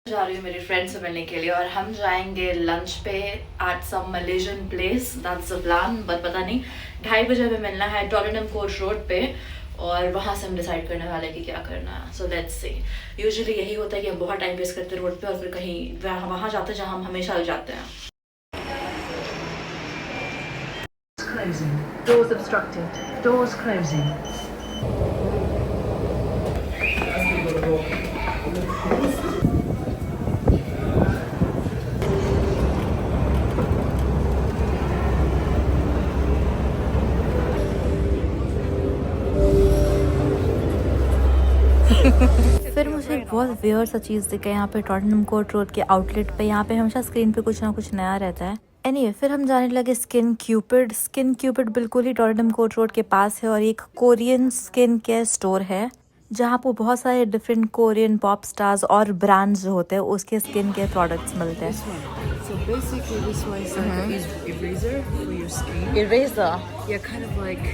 जा रही हूँ मेरी फ्रेंड से मिलने के लिए और हम जाएंगे लंच पे at some Malaysian place, that's the plan. But पता नहीं 2:30 बजे हमें मिलना है टॉटनहम कोर्ट रोड पे और वहाँ से हम डिसाइड करने वाले हैं कि क्या करना है। So let's see. यूजुअली यही होता है कि हम बहुत टाइम वेस्ट करते हैं रोड पे और फिर कहीं वहाँ जाते हैं जहाँ हम हमेशा जाते हैं। Closing. Doors obstructed. Doors closing. फिर मुझे एक बहुत वियर्ड सा चीज़ दिखा यहाँ पे टॉटनहम कोर्ट रोड के आउटलेट पे। यहाँ पे हमेशा स्क्रीन पे कुछ ना कुछ नया रहता है। एनीवे फिर हम जाने लगे स्किन क्यूपिड बिल्कुल ही टॉटनहम कोर्ट रोड के पास है और एक कोरियन स्किन केयर स्टोर है जहाँ पे बहुत सारे डिफरेंट कोरियन पॉप स्टार्स और ब्रांड्स जो होते हैं उसके स्किन केयर प्रोडक्ट्स मिलते हैं। So basically, this one is like an eraser for your skin. Eraser. Yeah, kind of like.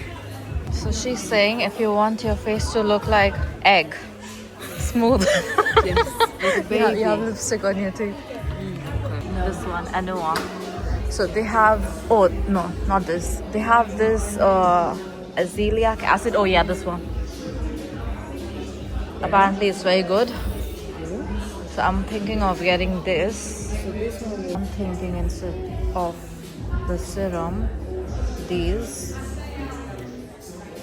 So she's saying if you want your face to look like egg, smooth. Yes, like a baby. You have lipstick on your teeth. Okay. This one, Anua. So they have, oh no, not this. They have this azeliac acid. Oh yeah, this one. Apparently it's very good. So I'm thinking of getting this. So this one is. I'm thinking instead of the serum, these.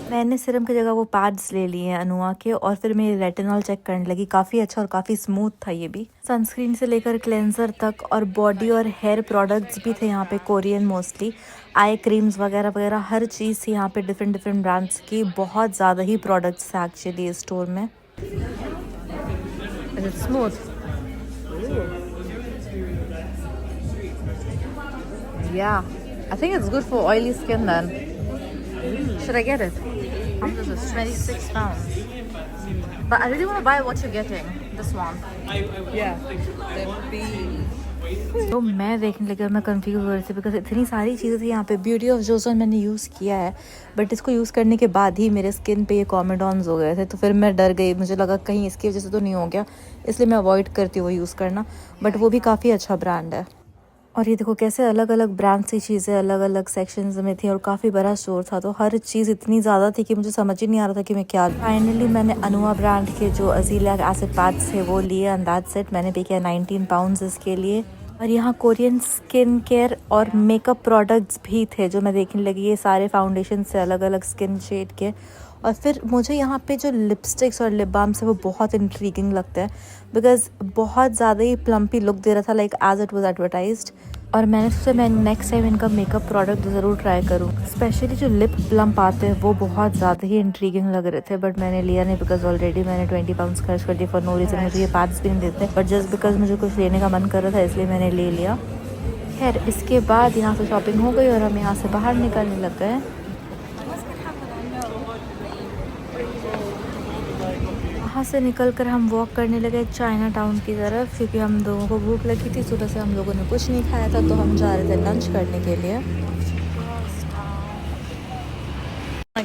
मैंने serum की जगह वो pads ले लिए हैं अनुआ के और फिर मैं रेटिनॉल चेक करने लगी। काफ़ी अच्छा और काफ़ी स्मूथ था ये भी। सनस्क्रीन से लेकर क्लेंजर तक और बॉडी और हेयर प्रोडक्ट्स भी थे यहाँ पे कोरियन मोस्टली। आई क्रीम्स वगैरह वगैरह हर चीज़ थी यहाँ पे डिफरेंट ब्रांड्स की। बहुत ज़्यादा ही प्रोडक्ट्स थे एक्चुअली इस स्टोर में। स्मूथ या I think it's good for oily skin then. Should I get it? How much is this? 26 pounds. But I really want to buy what you're getting. This one. Yeah. The B. तो मैं देखने लगी और मैं confuse हो रही थी because इतनी सारी चीज़ें थी यहाँ पे। ब्यूटी ऑफ जोसन मैंने यूज़ किया है बट इसको यूज़ करने के बाद ही मेरे स्किन पे ये कॉमेडॉन्स हो गए थे तो फिर मैं डर गई। मुझे लगा कहीं इसकी वजह से तो नहीं हो गया, इसलिए मैं अवॉइड करती हूँ वो यूज़ करना। बट वो भी काफ़ी अच्छा ब्रांड है। और ये देखो कैसे अलग अलग ब्रांड्स की चीज़ें अलग अलग सेक्शंस में थी और काफ़ी बड़ा स्टोर था तो हर चीज़ इतनी ज़्यादा थी कि मुझे समझ ही नहीं आ रहा था कि मैं क्या। फाइनली मैंने अनुआ ब्रांड के जो अजीलिया एसिड पैड्स थे वो लिए एंड दैट्स इट। मैंने पे किया 19 पाउंड्स इसके लिए। और यहाँ कोरियन स्किन केयर और मेकअप प्रोडक्ट्स भी थे जो मैं देखने लगी। ये सारे फाउंडेशन से अलग अलग स्किन शेड के। और फिर मुझे यहाँ पे जो लिपस्टिक्स और लिप बाम्स है वो बहुत इंट्रीगिंग लगता है बिकॉज बहुत ज़्यादा ही प्लम्पी लुक दे रहा था like as it was advertised. और मैंने सोचा मैं नेक्स्ट टाइम इनका मेकअप प्रोडक्ट ज़रूर ट्राई करूँ। स्पेशली जो लिप प्लम्प आते हैं वो बहुत ज़्यादा ही इंट्रीगिंग लग रहे थे बट मैंने लिया नहीं बिकॉज ऑलरेडी मैंने 20 पाउंड्स खर्च कर दिया फॉर नो रीज़न। मुझे ये पैड्स भी नहीं देते बट जस्ट बिकॉज मुझे कुछ लेने का मन कर रहा था इसलिए मैंने ले लिया। खैर इसके बाद यहाँ से शॉपिंग हो गई और हम यहाँ से बाहर निकलने लग गए। वहाँ से निकलकर हम वॉक करने लगे चाइना टाउन की तरफ क्योंकि हम लोगों को भूख लगी थी। सुबह से हम लोगों ने कुछ नहीं खाया था तो हम जा रहे थे लंच करने के लिए।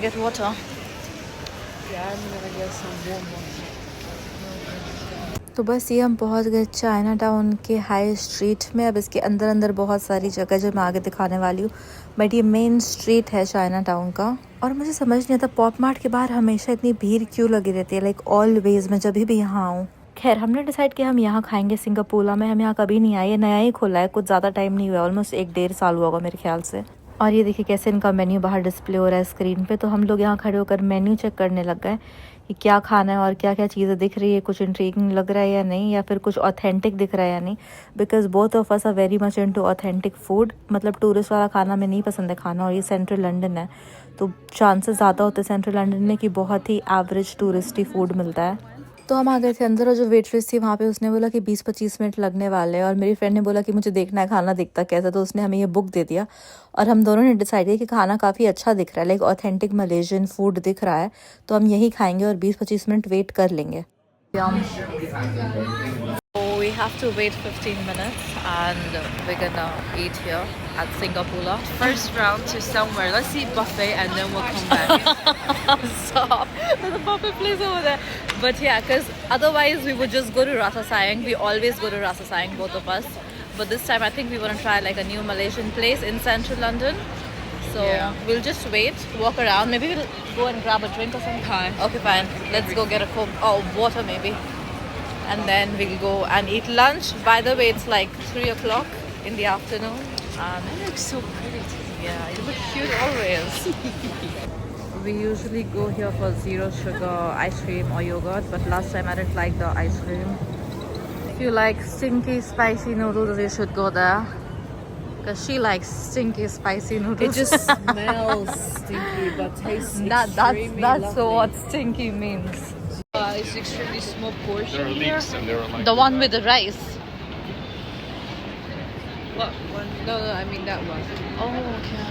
Get water. Yeah, I'm gonna get some warm water. तो बस ये हम पहुँच गए चाइना टाउन के हाई स्ट्रीट में। अब इसके अंदर अंदर बहुत सारी जगह जो मैं आगे दिखाने वाली हूँ बट ये मेन स्ट्रीट है चाइना टाउन का। और मुझे समझ नहीं आता पॉप मार्ट के बाहर हमेशा इतनी भीड़ क्यों लगी रहती है लाइक ऑलवेज मैं जब भी यहाँ आऊँ। खैर हमने डिसाइड किया हम यहाँ खाएंगे सिंगापुला में। हम यहाँ कभी नहीं आए, ये नया ही खुला है, कुछ ज़्यादा टाइम नहीं हुआ, ऑलमोस्ट 1-1.5 साल हुआ होगा मेरे ख्याल से। और ये देखिए कैसे इनका मेन्यू बाहर डिस्प्ले हो रहा है स्क्रीन पे। तो हम लोग यहाँ खड़े होकर मेन्यू चेक करने लग गए कि क्या खाना है और क्या क्या चीज़ें दिख रही है, कुछ इंट्रीगिंग लग रहा है या नहीं, या फिर कुछ ऑथेंटिक दिख रहा है या नहीं। Because both of us are very much into authentic food. मतलब टूरिस्ट वाला खाना में नहीं पसंद है खाना और ये सेंट्रल लंदन है तो चांसेस ज़्यादा होते हैं सेंट्रल लंदन में कि बहुत ही एवरेज टूरिस्टी फूड मिलता है। तो हम आ गए थे अंदर और जो वेट्रेस थी वहाँ पे उसने बोला कि 20-25 मिनट लगने वाले हैं और मेरी फ्रेंड ने बोला कि मुझे देखना है खाना दिखता कैसा, तो उसने हमें ये बुक दे दिया और हम दोनों ने डिसाइड किया कि खाना काफ़ी अच्छा दिख रहा है लाइक ऑथेंटिक मलेशियन फूड दिख रहा है तो हम यही खाएंगे और 20-25 मिनट वेट कर लेंगे। We have to wait 15 minutes and we're gonna eat here at Singapore. First round to somewhere. Let's eat buffet and then we'll come back. Stop. There's a buffet place over there. But yeah, because otherwise we would just go to Rasa Sayang. We always go to Rasa Sayang, both of us. But this time I think we want to try like a new Malaysian place in central London. So Yeah. we'll just wait, walk around. Maybe we'll go and grab a drink or something. Hi. Okay, fine. Let's go get a Coke. Oh, water maybe. And then we'll go and eat lunch. By the way, it's like 3 o'clock in the afternoon. And That looks so pretty. yeah, you look cute always. We usually go here for zero sugar ice cream or yogurt, but last time I didn't like the ice cream. If you like stinky spicy noodles, you should go there. Because she likes stinky spicy noodles. It just smells stinky but tastes extremely that's lovely. what stinky means. It's extremely small portion There are here. leeks and there are like The one with the rice. What one? No, I mean that one. Oh, okay.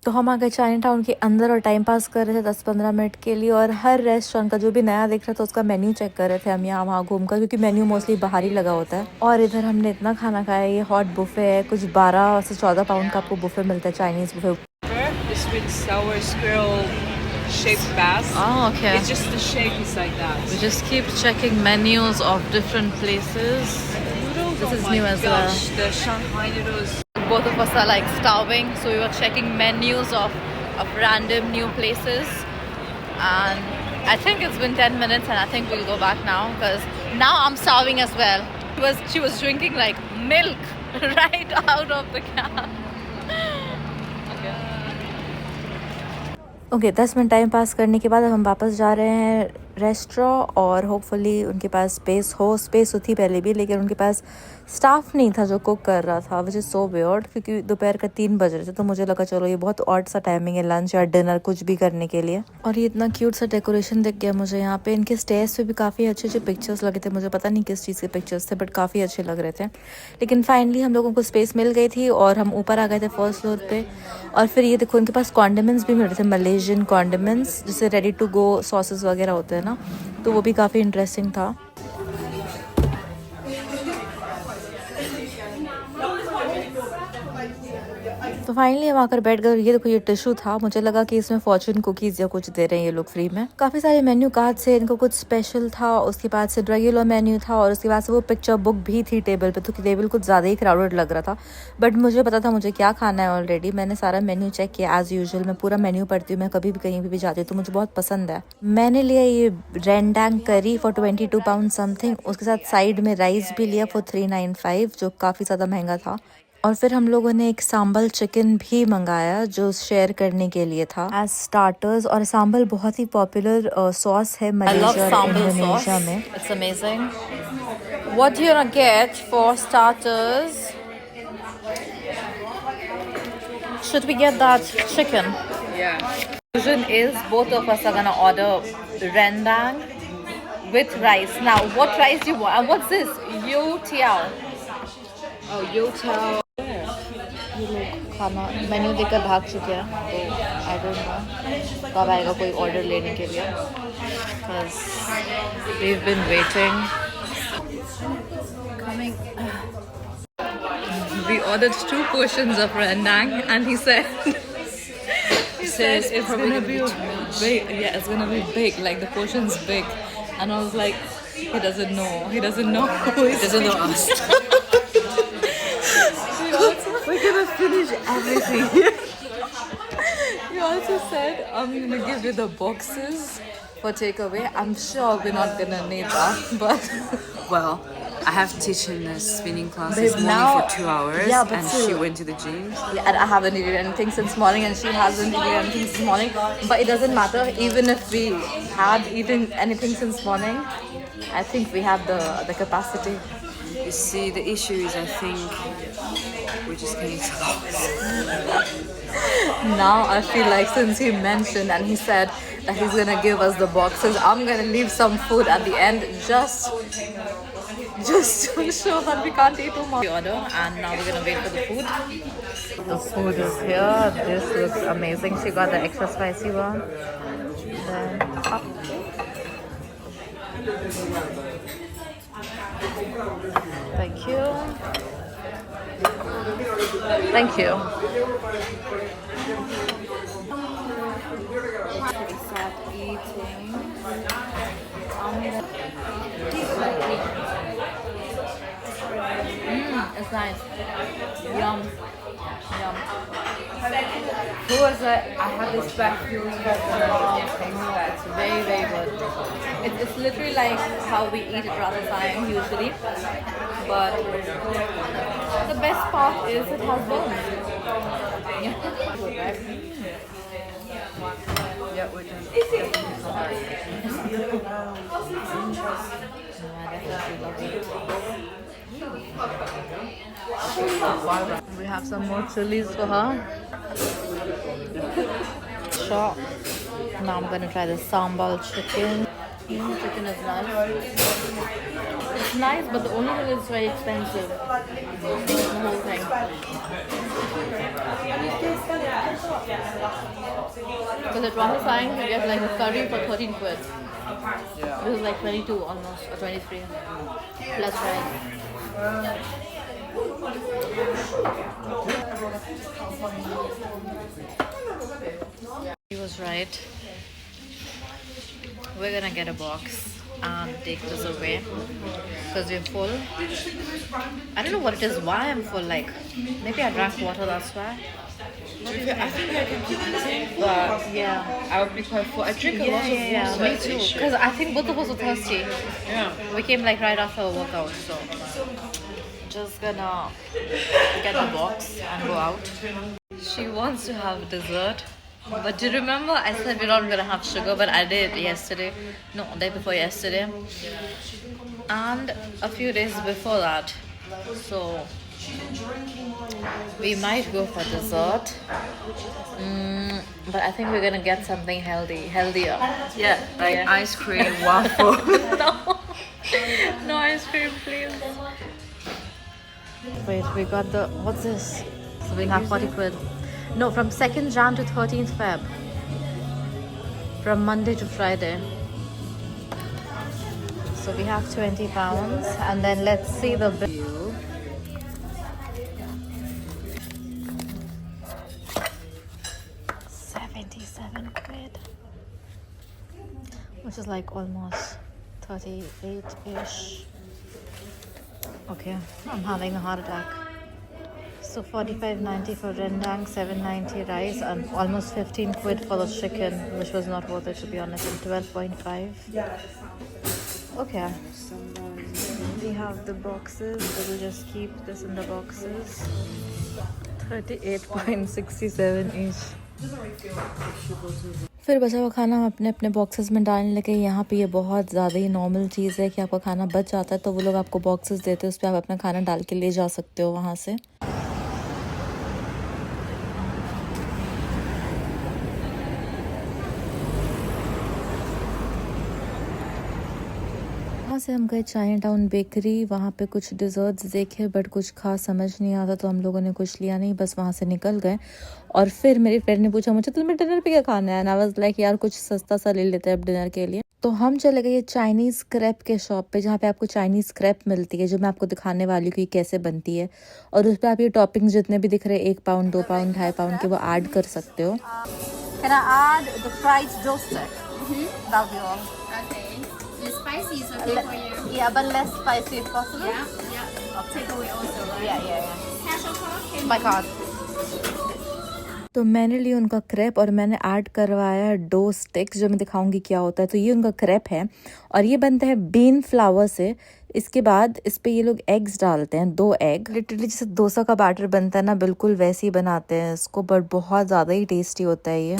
तो हम आ गए China town के अंदर और time pass कर रहे थे 10-15 minute के लिए और हर रेस्टोरेंट का जो भी नया दिख रहा था उसका मेन्यू चेक कर रहे थे हम यहाँ वहाँ घूमकर, क्योंकि मेन्यू मोस्टली बाहर ही लगा होता है। और इधर हमने इतना खाना खाया, ये हॉट बुफे है, कुछ 12 से 14 पाउंड का आपको बुफे मिलता है, Chinese buffet. The sweet and sour squirrel shaped bass. Oh, okay. It's just the shape is like that. We just keep checking menus of different places. Noodles, This oh is my new as gosh, the Shanghai noodles. Both of us are like starving, so we were checking menus of random new places, and I think it's been 10 minutes and I think we'll go back now because now I'm starving as well. She was drinking like milk right out of the can. Okay 10 minute time pass करने के बाद अब हम वापस जा रहे हैं restaurant और होपफुली उनके पास स्पेस तो थी पहले भी, लेकिन उनके पास स्टाफ नहीं था जो कुक कर रहा था, विच इज़ सो वियर्ड, क्योंकि दोपहर का 3 बज रहे थे तो मुझे लगा चलो ये बहुत ऑड सा टाइमिंग है लंच या डिनर कुछ भी करने के लिए। और ये इतना क्यूट सा डेकोरेशन दिख गया मुझे यहाँ पे, इनके स्टेज पे भी काफ़ी अच्छे अच्छे पिक्चर्स लगे थे, मुझे पता नहीं किस चीज़ के पिक्चर्स थे बट काफ़ी अच्छे लग रहे थे। लेकिन फाइनली हम लोगों को स्पेस मिल गई थी और हम ऊपर आ गए थे फर्स्ट फ्लोर पे। और फिर ये देखो इनके पास कॉन्डिमेंट्स भी मिल रहे थे, मलेशियन कॉन्डिमेंट्स जिसे रेडी टू गो सॉसेस वगैरह होते हैं ना, तो वो भी काफ़ी इंटरेस्टिंग था। तो फाइनली हम आकर बैठ गए। ये देखो ये टिश्यू था, मुझे लगा कि इसमें फॉर्चून कुकीज़ या कुछ दे रहे हैं ये लोग फ्री में। काफ़ी सारे मेन्यू कार्ड से इनको कुछ स्पेशल था, उसके बाद से रेगुलर मेन्यू था और उसके बाद से वो पिक्चर बुक भी थी टेबल पे, तो टेबल कुछ ज़्यादा ही क्राउडेड लग रहा था। बट मुझे पता था मुझे क्या खाना है ऑलरेडी, मैंने सारा मेन्यू चेक किया एज़ यूजुअल। मैं पूरा मेन्यू पढ़ती हूँ, मैं कभी भी कहीं भी जाती हूँ तो मुझे बहुत पसंद है। मैंने लिया ये रेंडांग करी फॉर 22 पाउंड समथिंग, उसके साथ साइड में राइस भी लिया फॉर 395 जो काफ़ी ज़्यादा महंगा था। और फिर हम लोगों ने एक सांबल चिकन भी मंगाया जो शेयर करने के लिए था एज स्टार्टर्स। और सांबल बहुत ही पॉपुलर सॉस है मलेशिया और इंडोनेशिया में। It's amazing. What do you get for starters? Should we get that chicken? Yeah. Fusion is both of us are gonna order rendang with rice. Now, what rice do you want? And what's this? Youtiao. Oh, youtiao. ये लोग खाना menu देखकर भाग चुके हैं, तो I don't know कब आएगा कोई ऑर्डर लेने के लिए, because we have been waiting. Coming. We ordered 2 portions of rendang and he said it's gonna be big. Yeah, it's gonna be big, like the portion's big. And I was like, he doesn't know who is Doesn't know us. we're gonna finish everything. He also said, I'm gonna give you the boxes for takeaway. I'm sure we're not gonna need that, but Well, I have to teach him the spinning class Babe, this morning now- for 2 hours, Yeah, but and still- she went to the gym. and I haven't eaten anything since morning and she hasn't eaten anything since morning. But it doesn't matter, even if we had eaten anything since morning, I think we have the capacity. You see, the issue is I think we're just getting too close. Now I feel like since he mentioned and he said that he's gonna give us the boxes, I'm gonna leave some food at the end just to show that we can't eat too much. We order and now we're gonna wait for the food. The food is here. This looks amazing. She got the extra spicy one. Then Thank you. Thank you. We sat eating. It's nice. Yum. Yum. Who was it? I have this perfume that's very, very good. It's literally like how we eat at Ratha Sayang usually. But the best part is it has bones. Yeah. Good, right? Yeah, we can. We have some more chilies for her. Sure. Now I'm gonna try the sambal chicken. Chicken is nice. It's nice, but the only thing is very expensive. The whole thing. Because at Ratha Sayang you get like a curry for 13 quid. Yeah. This is like 22 almost, or 23. Plus rice. He was right. We're gonna get a box and take this away because we're full. I don't know what it is, why I'm full. Like, maybe I drank water, that's why. I think I can keep eating, but Yeah. I would be quite full. I drink a lot of Yeah, water. me too. Because I think both of us were thirsty. Yeah. We came like right after a workout, so just gonna get the box and go out. She wants to have dessert. But do you remember I said we're not gonna have sugar, but I did yesterday. No, day before yesterday. And a few days before that. So we might go for dessert. But I think we're gonna get something healthier. Yeah, like Yeah. ice cream, waffle. No ice cream, please. Wait, we got the, what's this? So we have 40 quid. No, from 2nd Jan to 13th Feb. From Monday to Friday. So we have 20 pounds. And then let's see the bill. £77, which is like almost 38-ish. Okay, I'm having a heart attack. So 45.90 for rendang, 7.90 rice, and almost 15 quid for the chicken, which was not worth it to be honest. And 12.5. Okay. We have the boxes. We will just keep this in the boxes. 38.67 each. फिर बचा हुआ खाना हम अपने अपने boxes में डालने लगे। यहाँ पे ये बहुत ज़्यादा ही नॉर्मल चीज़ है कि आपका खाना बच जाता है तो वो लोग आपको बॉक्सेस देते हैं, उस पर आप अपना खाना डाल के ले जा सकते हो वहाँ से। वहाँ से हम गए चाइना टाउन बेकरी। वहाँ पे कुछ डिज़र्ट्स देखे बट कुछ खास समझ नहीं आता तो हम लोगों ने कुछ लिया नहीं, बस वहाँ से निकल गए। और फिर मेरी फ्रेंड ने पूछा मुझे तुम्हें डिनर पे क्या खाना है, एंड आई वाज लाइक यार कुछ सस्ता सा ले लेते हैं अब डिनर के लिए। तो हम चले गए चाइनीज़ क्रैप के शॉप पे जहाँ पे आपको चाइनीज़ क्रैप मिलती है, जो मैं आपको दिखाने वाली हूँ कि कैसे बनती है। और उस पर आप ये टॉपिंग्स जितने भी दिख रहे हैं 1 पाउंड 2 पाउंड 2.5 पाउंड के, वो ऐड कर सकते हो। Can I add the fried dough stick? That'll be all. Okay. The spicy is okay for you. Yeah, but less spicy if possible. Yeah. I'll take away also, right? Yeah. Cash or card? My card. तो मैंने लिया उनका crepe और मैंने add करवाया dough sticks, जो मैं दिखाऊंगी क्या होता है। तो ये उनका क्रेप है और ये बनता है बीन फ्लावर से। इसके बाद इस पे ये लोग एग्स डालते हैं, 2 एग। लिटरली जैसे डोसा का बैटर बनता है ना, बिल्कुल वैसे ही बनाते हैं इसको, बट बहुत ज़्यादा ही टेस्टी होता है ये।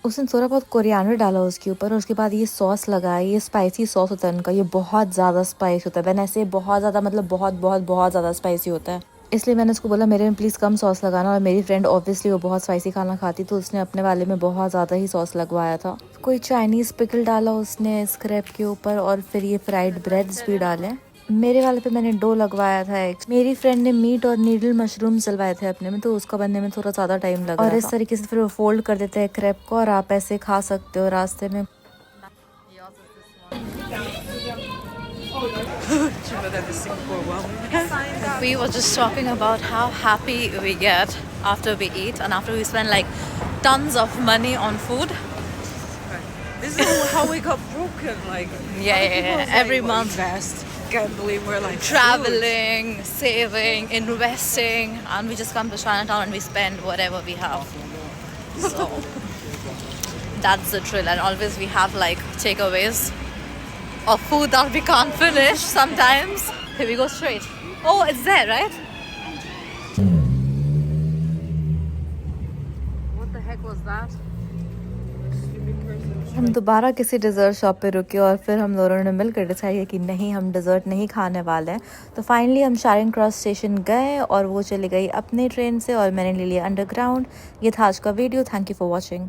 उसने थोड़ा बहुत कोरिएंडर डाला उसके ऊपर और उसके बाद ये सॉस लगाया। ये स्पाइसी सॉस होता है उनका, ये बहुत ज़्यादा स्पाइस होता है। मैंने ऐसे बहुत ज़्यादा मतलब बहुत ज़्यादा स्पाइसी होता है, इसलिए मैंने उसको बोला मेरे में प्लीज़ कम सॉस लगाना। और मेरी फ्रेंड ऑब्वियसली वो बहुत स्पाइसी खाना खाती, तो उसने अपने वाले में बहुत ज़्यादा ही सॉस लगवाया था। कोई चाइनीज़ पिकल डाला उसने स्क्रैप के ऊपर और फिर ये फ्राइड ब्रेड्स भी डाले। मेरे वाले पे मैंने डो लगवाया था एक। मेरी फ्रेंड ने मीट और नीडल मशरूम चलवाए थे अपने में, तो उसका बनने में थोड़ा ज़्यादा टाइम लगा। और इस तरीके से फिर वो फोल्ड कर देते हैं क्रेप को और आप ऐसे खा सकते हो रास्ते में। We were just talking about how happy we get after we eat and after we spend like tons of money on food. This is how we got broken. Like, Every month. Invest. Can't believe we're like Traveling, saving, investing, and we just come to Chinatown and we spend whatever we have. So that's the thrill, and always we have like takeaways of food that we can't finish sometimes. Here we go straight. Oh, it's there, right? What the heck was that? हम दोबारा किसी dessert shop पे रुके और फिर हम दोनों ने मिलकर डिसाइड किया कि नहीं, हम डिज़र्ट नहीं खाने वाले हैं। तो फाइनली हम शारिंग क्रॉस स्टेशन गए और वो चली गई अपने ट्रेन से और मैंने ले लिया अंडरग्राउंड। ये था आज का video. Thank you for watching.